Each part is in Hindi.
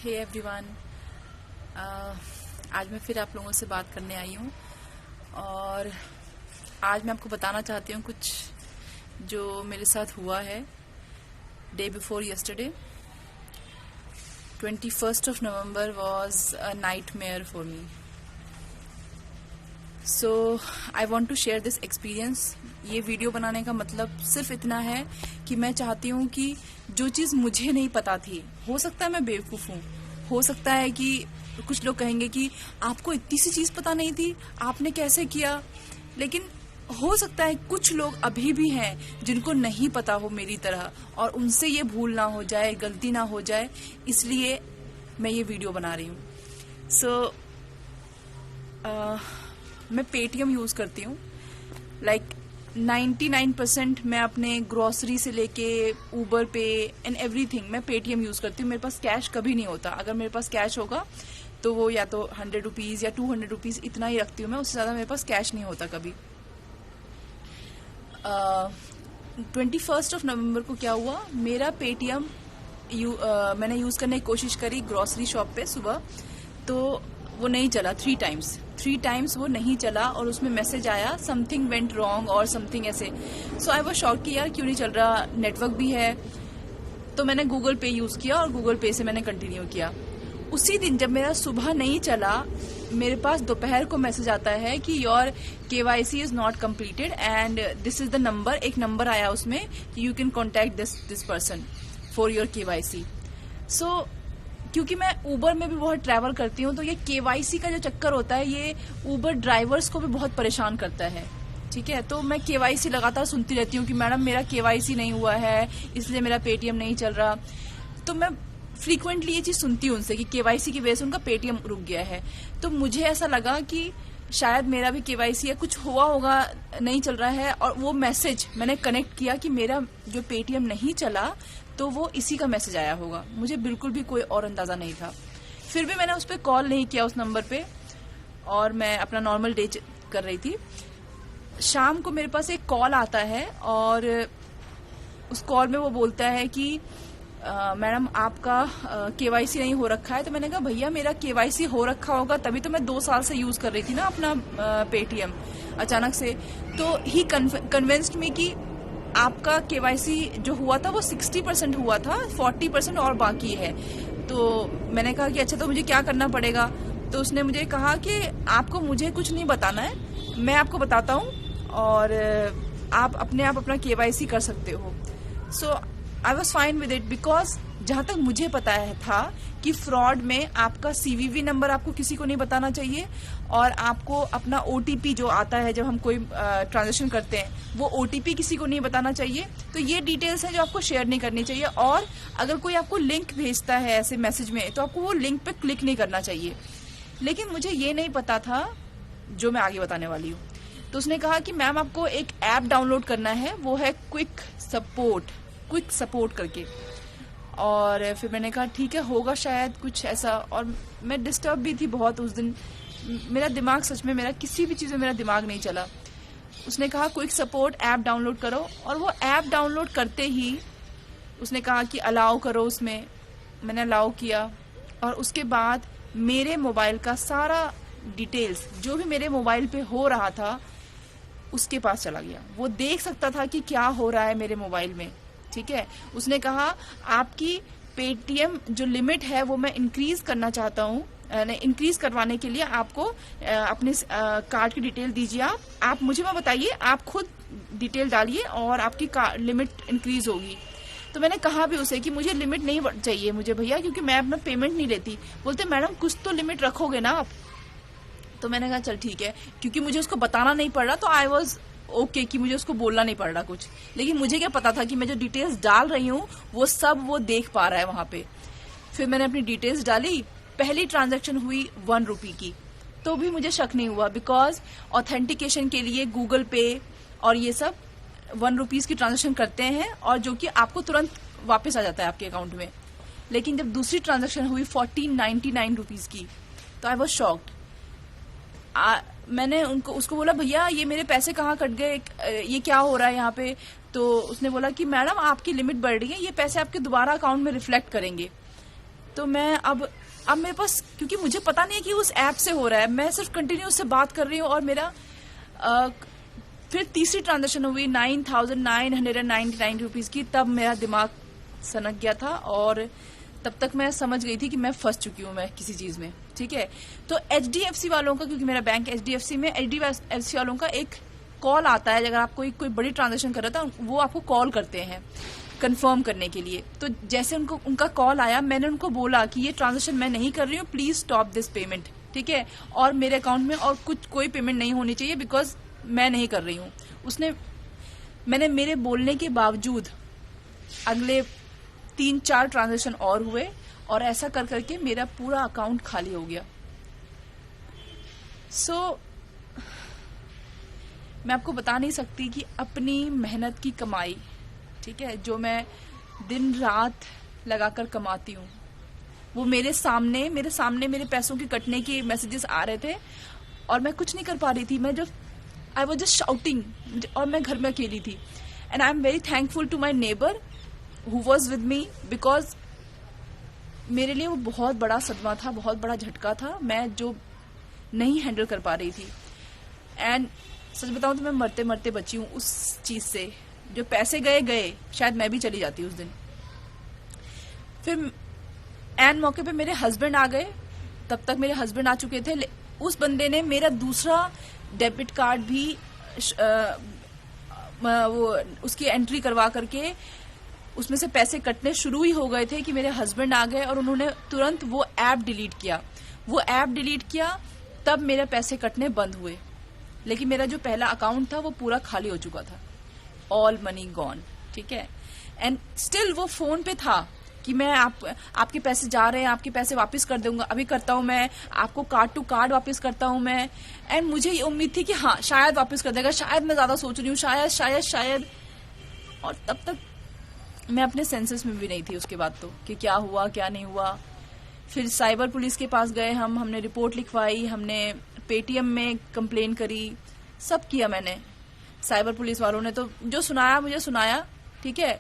हे एवरीवन, आज मैं फिर आप लोगों से बात करने आई हूँ और आज मैं आपको बताना चाहती हूँ कुछ जो मेरे साथ हुआ है day before yesterday. 21st of November was a nightmare for me. So I want to share this experience. ये वीडियो बनाने का मतलब सिर्फ इतना है कि मैं चाहती हूँ कि जो चीज़ मुझे नहीं पता थी, हो सकता है मैं बेवकूफ़ हूँ, हो सकता है कि कुछ लोग कहेंगे कि आपको इतनी सी चीज़ पता नहीं थी, आपने कैसे किया, लेकिन हो सकता है कुछ लोग अभी भी हैं जिनको नहीं पता हो मेरी तरह और उनसे ये भूल ना हो जाए, गलती ना हो जाए, इसलिए मैं ये वीडियो बना रही हूँ। सो मैं पेटीएम यूज़ करती हूँ। लाइक 99% मैं अपने ग्रोसरी से लेके ऊबर पे एंड एवरीथिंग मैं पेटीएम यूज़ करती हूँ। मेरे पास कैश कभी नहीं होता। अगर मेरे पास कैश होगा तो वो या तो 100 रुपीज़ या 200 रुपीज़ इतना ही रखती हूँ मैं, उससे ज़्यादा मेरे पास कैश नहीं होता कभी। 21st of November को क्या हुआ, मेरा पेटीएम मैंने यूज़ करने की कोशिश करी ग्रोसरी शॉप पे सुबह, तो वो नहीं चला। 3 टाइम्स वो नहीं चला और उसमें मैसेज आया समथिंग वेंट रॉन्ग और समथिंग ऐसे। सो आई वाज शॉक्ड कि यार क्यों नहीं चल रहा, नेटवर्क भी है। तो मैंने गूगल पे यूज़ किया और गूगल पे से मैंने कंटिन्यू किया। उसी दिन जब मेरा सुबह नहीं चला, मेरे पास दोपहर को मैसेज आता है कि your KYC is not completed and this is the number. एक नंबर आया उसमें, you can contact this person for your KYC। सो क्योंकि मैं ऊबर में भी बहुत ट्रैवल करती हूँ, तो ये KYC का जो चक्कर होता है ये ऊबर ड्राइवर्स को भी बहुत परेशान करता है। ठीक है, तो मैं KYC लगातार सुनती रहती हूँ कि मैडम मेरा KYC नहीं हुआ है, इसलिए मेरा पेटीएम नहीं चल रहा। तो मैं फ्रीक्वेंटली ये चीज़ सुनती हूँ उनसे कि KYC की वजह से उनका पेटीएम रुक गया है। तो मुझे ऐसा लगा कि शायद मेरा भी KYC या कुछ हुआ होगा, नहीं चल रहा है। और वो मैसेज मैंने कनेक्ट किया कि मेरा जो पेटीएम नहीं चला तो वो इसी का मैसेज आया होगा। मुझे बिल्कुल भी कोई और अंदाज़ा नहीं था। फिर भी मैंने उस पर कॉल नहीं किया उस नंबर पे और मैं अपना नॉर्मल डे कर रही थी। शाम को मेरे पास एक कॉल आता है और उस कॉल में वो बोलता है कि मैडम आपका KYC नहीं हो रखा है। तो मैंने कहा भैया मेरा KYC हो रखा होगा तभी तो मैं 2 साल से यूज़ कर रही थी ना अपना पेटीएम अचानक से। तो ही कन्विंस्ड मी कि आपका KYC जो हुआ था वो 60% हुआ था, 40% और बाकी है। तो मैंने कहा कि अच्छा तो मुझे क्या करना पड़ेगा। तो उसने मुझे कहा कि आपको मुझे कुछ नहीं बताना है, मैं आपको बताता हूँ और आप अपने आप अपना KYC कर सकते हो। So I was fine with it because जहाँ तक मुझे पता है था कि फ्रॉड में आपका CVV नंबर आपको किसी को नहीं बताना चाहिए और आपको अपना OTP जो आता है जब हम कोई ट्रांजेक्शन करते हैं वो OTP किसी को नहीं बताना चाहिए। तो ये डिटेल्स हैं जो आपको शेयर नहीं करनी चाहिए। और अगर कोई आपको लिंक भेजता है ऐसे मैसेज में तो आपको वो लिंक पे क्लिक नहीं करना चाहिए। लेकिन मुझे ये नहीं पता था जो मैं आगे बताने वाली हूँ। तो उसने कहा कि मैम आपको एक ऐप डाउनलोड करना है, वो है क्विक सपोर्ट करके। और फिर मैंने कहा ठीक है, होगा शायद कुछ ऐसा। और मैं डिस्टर्ब भी थी बहुत उस दिन, मेरा दिमाग सच में मेरा किसी भी चीज़ में मेरा दिमाग नहीं चला। उसने कहा क्विक सपोर्ट ऐप डाउनलोड करो और वो ऐप डाउनलोड करते ही उसने कहा कि अलाउ करो उसमें। मैंने अलाउ किया और उसके बाद मेरे मोबाइल का सारा डिटेल्स जो भी मेरे मोबाइल पे हो रहा था उसके पास चला गया। वो देख सकता था कि क्या हो रहा है मेरे मोबाइल में। ठीक है, उसने कहा आपकी पेटीएम जो लिमिट है वो मैं इंक्रीज करना चाहता हूँ, इंक्रीज करवाने के लिए आपको अपने कार्ड की डिटेल दीजिए। आप मुझे मत बताइए, आप खुद डिटेल डालिए और आपकी लिमिट इंक्रीज होगी। तो मैंने कहा भी उसे कि मुझे लिमिट नहीं चाहिए मुझे भैया, क्योंकि मैं अपना पेमेंट नहीं लेती। बोलते मैडम कुछ तो लिमिट रखोगे ना आप। तो मैंने कहा चल ठीक है, क्योंकि मुझे उसको बताना नहीं पड़ रहा तो आई वॉज ओके कि मुझे उसको बोलना नहीं पड़ रहा कुछ। लेकिन मुझे क्या पता था कि मैं जो डिटेल्स डाल रही हूँ वो सब वो देख पा रहा है वहां पे। फिर मैंने अपनी डिटेल्स डाली। पहली ट्रांजैक्शन हुई 1 रुपये की, तो भी मुझे शक नहीं हुआ बिकॉज ऑथेंटिकेशन के लिए गूगल पे और ये सब 1 रुपीज़ की ट्रांजैक्शन करते हैं और जो कि आपको तुरंत वापस आ जाता है आपके अकाउंट में। लेकिन जब दूसरी ट्रांजैक्शन हुई 1499 रुपीज़ की, तो आई वॉज शॉक्ड। मैंने उसको बोला भैया ये मेरे पैसे कहाँ कट गए, ये क्या हो रहा है यहाँ पे। तो उसने बोला कि मैडम आपकी लिमिट बढ़ रही है, ये पैसे आपके दोबारा अकाउंट में रिफ्लेक्ट करेंगे। तो मैं अब मेरे पास, क्योंकि मुझे पता नहीं है कि उस ऐप से हो रहा है, मैं सिर्फ कंटिन्यू उससे बात कर रही हूँ और मेरा फिर तीसरी ट्रांजेक्शन हुई 9,999 रुपीज की, तब मेरा दिमाग सनक गया था और तब तक मैं समझ गई थी कि मैं फंस चुकी हूँ मैं किसी चीज में। ठीक है, तो HDFC वालों का, क्योंकि मेरा बैंक HDFC में, HDFC वालों का एक कॉल आता है अगर आप कोई बड़ी ट्रांजेक्शन कर रहा था, वो आपको कॉल करते हैं कंफर्म करने के लिए। तो जैसे उनका कॉल आया, मैंने उनको बोला कि ये ट्रांजेक्शन मैं नहीं कर रही हूँ, प्लीज स्टॉप दिस पेमेंट। ठीक है, और मेरे अकाउंट में और कोई पेमेंट नहीं होनी चाहिए बिकॉज मैं नहीं कर रही हूँ। मैंने मेरे बोलने के बावजूद अगले 3-4 ट्रांजेक्शन और हुए और ऐसा कर करके मेरा पूरा अकाउंट खाली हो गया। मैं आपको बता नहीं सकती कि अपनी मेहनत की कमाई, ठीक है, जो मैं दिन रात लगाकर कमाती हूँ, वो मेरे सामने मेरे पैसों के कटने के मैसेजेस आ रहे थे और मैं कुछ नहीं कर पा रही थी। आई वॉज जस्ट शाउटिंग, और मैं घर में अकेली थी। And I am very thankful to my neighbour who was with me, because मेरे लिए वो बहुत बड़ा सदमा था, बहुत बड़ा झटका था, मैं जो नहीं हैंडल कर पा रही थी। एंड सच बताऊं तो मैं मरते मरते बची हूँ उस चीज से। जो पैसे गए, शायद मैं भी चली जाती उस दिन। फिर एन मौके पे मेरे हस्बैंड आ गए, तब तक मेरे हस्बैंड आ चुके थे। उस बंदे ने मेरा दूसरा डेबिट कार्ड भी वो उसकी एंट्री करवा करके उसमें से पैसे कटने शुरू ही हो गए थे कि मेरे हस्बैंड आ गए और उन्होंने तुरंत वो ऐप डिलीट किया। तब मेरे पैसे कटने बंद हुए। लेकिन मेरा जो पहला अकाउंट था वो पूरा खाली हो चुका था, ऑल मनी गॉन। ठीक है, एंड स्टिल वो फोन पे था कि मैं आपके पैसे जा रहे हैं, आपके पैसे वापस कर दूंगा, अभी करता हूं मैं, आपको कार्ड टू कार्ड वापस करता हूं मैं। एंड मुझे ये उम्मीद थी कि हाँ शायद वापस कर देगा, शायद मैं ज्यादा सोच रही हूँ, शायद। और तब तक मैं अपने सेंसेस में भी नहीं थी उसके बाद तो, कि क्या हुआ क्या नहीं हुआ। फिर साइबर पुलिस के पास गए हमने रिपोर्ट लिखवाई, हमने पेटीएम में कंप्लेन करी, सब किया मैंने। साइबर पुलिस वालों ने तो जो सुनाया मुझे सुनाया। ठीक है,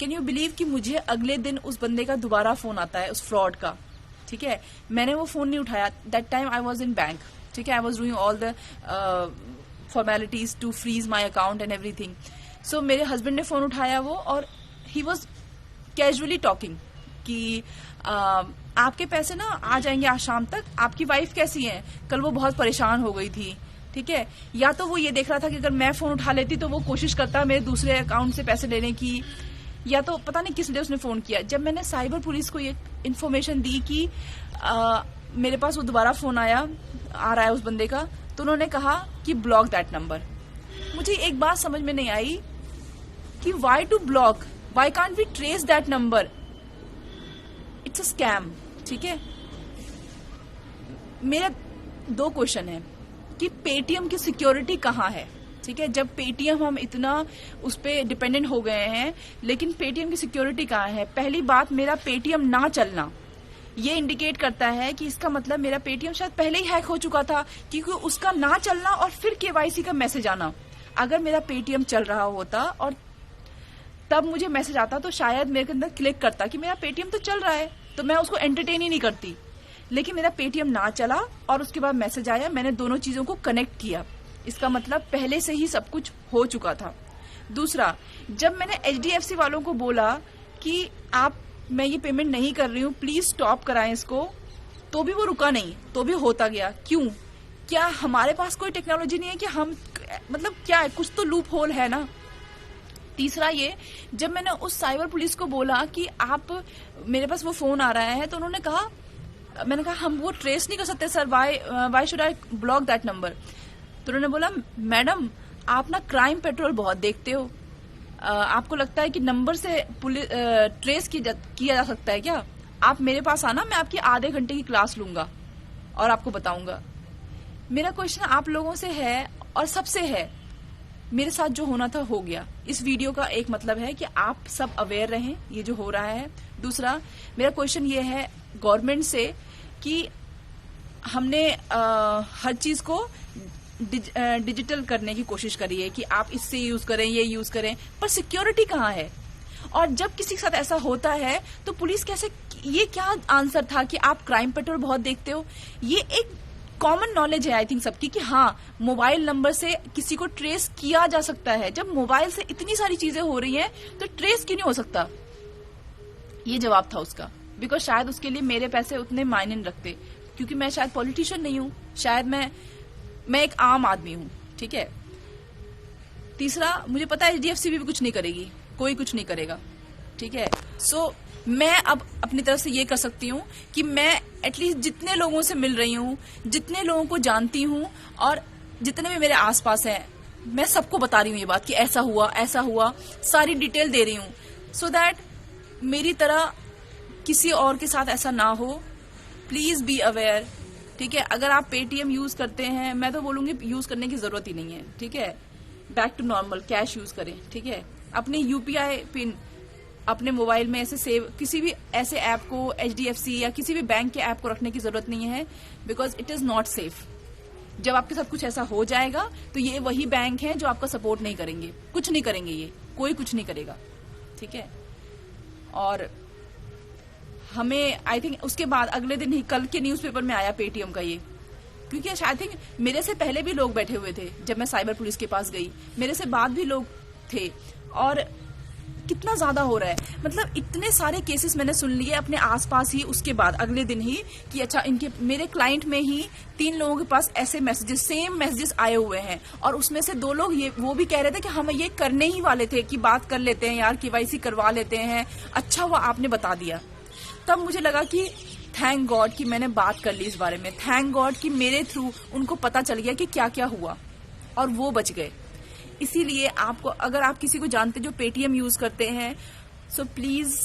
कैन यू बिलीव कि मुझे अगले दिन उस बंदे का दोबारा फोन आता है, उस फ्रॉड का। ठीक है, मैंने वो फोन नहीं उठाया, that time I was in bank. ठीक है, I was doing all the formalities to freeze my account and everything. So मेरे हस्बैंड ने फोन उठाया वो, और ही वॉज कैजुअली टॉकिंग कि आपके पैसे ना आ जाएंगे आज शाम तक, आपकी वाइफ कैसी है, कल वो बहुत परेशान हो गई थी। ठीक है, या तो वो ये देख रहा था कि अगर मैं फोन उठा लेती तो वो कोशिश करता मेरे दूसरे अकाउंट से पैसे लेने की, या तो पता नहीं किस लिए उसने फोन किया। जब मैंने साइबर पुलिस को ये इन्फॉर्मेशन दी कि मेरे पास वो दोबारा फोन आ रहा है उस बंदे का, तो उन्होंने कहा कि ब्लॉक दैट नंबर। मुझे एक बात समझ में नहीं आई कि why to block, why can't we trace that number, it's a scam. ठीक है, मेरा 2 क्वेश्चन है कि पेटीएम की सिक्योरिटी कहाँ है। ठीक है, जब पेटीएम हम इतना उस पे डिपेंडेंट हो गए हैं, लेकिन पेटीएम की सिक्योरिटी कहाँ है। पहली बात, मेरा पेटीएम ना चलना ये इंडिकेट करता है कि इसका मतलब मेरा पेटीएम शायद पहले ही हैक हो चुका था, क्योंकि उसका ना चलना और फिर केवाईसी का मैसेज आना। अगर मेरा पेटीएम चल रहा होता और तब मुझे मैसेज आता तो शायद मेरे अंदर क्लिक करता कि मेरा पेटीएम तो चल रहा है, तो मैं उसको एंटरटेन ही नहीं करती। लेकिन मेरा पेटीएम ना चला और उसके बाद मैसेज आया, मैंने दोनों चीजों को कनेक्ट किया, इसका मतलब पहले से ही सब कुछ हो चुका था। दूसरा, जब मैंने HDFC वालों को बोला कि मैं ये पेमेंट नहीं कर रही हूँ, प्लीज स्टॉप कराएं इसको, तो भी वो रुका नहीं, तो भी होता गया। क्यों? क्या हमारे पास कोई टेक्नोलॉजी नहीं है कि हम, मतलब क्या है, कुछ तो लूप होल है ना। तीसरा ये, जब मैंने उस साइबर पुलिस को बोला कि मेरे पास वो फोन आ रहा है, तो उन्होंने कहा, मैंने कहा हम वो ट्रेस नहीं कर सकते sir, why should I block that number. तो उन्होंने बोला, मैडम आप ना क्राइम पेट्रोल बहुत देखते हो, आपको लगता है कि नंबर से ट्रेस किया जा सकता है क्या? आप मेरे पास आना, मैं आपकी आधे घंटे की क्लास लूंगा और आपको बताऊंगा। मेरा क्वेश्चन आप लोगों से है और सबसे है, मेरे साथ जो होना था हो गया। इस वीडियो का एक मतलब है कि आप सब अवेयर रहें ये जो हो रहा है। दूसरा, मेरा क्वेश्चन ये है गवर्नमेंट से कि हमने हर चीज को डिजिटल करने की कोशिश करी है कि आप इससे यूज करें, ये यूज करें, पर सिक्योरिटी कहाँ है? और जब किसी के साथ ऐसा होता है तो पुलिस कैसे, ये क्या आंसर था कि आप क्राइम पेट्रोल बहुत देखते हो? ये एक कॉमन नॉलेज है आई थिंक सबकी कि हाँ, मोबाइल नंबर से किसी को ट्रेस किया जा सकता है। जब मोबाइल से इतनी सारी चीजें हो रही हैं तो ट्रेस क्यों नहीं हो सकता? ये जवाब था उसका। बिकॉज शायद उसके लिए मेरे पैसे उतने मायने नहीं रखते, क्योंकि मैं शायद पॉलिटिशियन नहीं हूं, शायद मैं एक आम आदमी हूं। ठीक है। तीसरा, मुझे पता है HDFC भी कुछ नहीं करेगी, कोई कुछ नहीं करेगा। ठीक है। सो मैं अब अपनी तरफ से ये कर सकती हूँ कि मैं एटलीस्ट जितने लोगों से मिल रही हूँ, जितने लोगों को जानती हूँ और जितने भी मेरे आसपास हैं, मैं सबको बता रही हूँ ये बात कि ऐसा हुआ, सारी डिटेल दे रही हूँ, सो दैट मेरी तरह किसी और के साथ ऐसा ना हो। Please be aware. ठीक है। अगर आप पेटीएम यूज करते हैं, मैं तो बोलूंगी यूज करने की जरूरत ही नहीं है। ठीक है। Back to normal cash use करें। ठीक है। अपनी UPI पिन अपने मोबाइल में ऐसे सेव, किसी भी ऐसे ऐप को HDFC या किसी भी बैंक के ऐप को रखने की जरूरत नहीं है, because it is not safe. जब आपके साथ कुछ ऐसा हो जाएगा तो ये वही बैंक है जो आपका सपोर्ट नहीं करेंगे, कुछ नहीं करेंगे, ये कोई कुछ नहीं करेगा। ठीक है। और हमें आई थिंक उसके बाद अगले दिन ही कल के न्यूज़पेपर में आया पेटीएम का ये, क्योंकि आई थिंक मेरे से पहले भी लोग बैठे हुए थे जब मैं साइबर पुलिस के पास गई, मेरे से बाद भी लोग थे, और कितना ज्यादा हो रहा है। मतलब इतने सारे केसेस मैंने सुन लिए अपने आसपास ही उसके बाद अगले दिन ही कि अच्छा, इनके मेरे क्लाइंट में ही 3 लोगों के पास ऐसे मैसेजेस, सेम मैसेजेस आए हुए हैं, और उसमें से 2 लोग वो भी कह रहे थे कि हम ये करने ही वाले थे कि बात कर लेते हैं यार, KYC करवा लेते हैं, अच्छा हुआ आपने बता दिया। तब मुझे लगा कि थैंक गॉड कि मैंने बात कर ली इस बारे में, थैंक गॉड कि मेरे थ्रू उनको पता चल गया कि क्या क्या हुआ और वो बच गए। इसीलिए आपको, अगर आप किसी को जानते जो पेटीएम यूज करते हैं, so please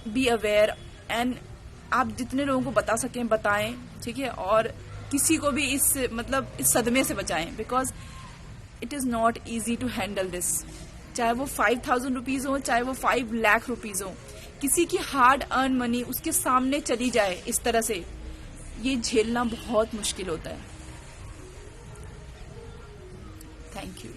be aware, and आप जितने लोगों को बता सकें बताएं। ठीक है। और किसी को भी इस सदमे से बचाएं, because it is not easy to handle this. चाहे वो 5,000 रुपीज हो, चाहे वो 5 लाख रुपीज हो, किसी की हार्ड अर्न मनी उसके सामने चली जाए इस तरह से, ये झेलना बहुत मुश्किल होता है। Thank you.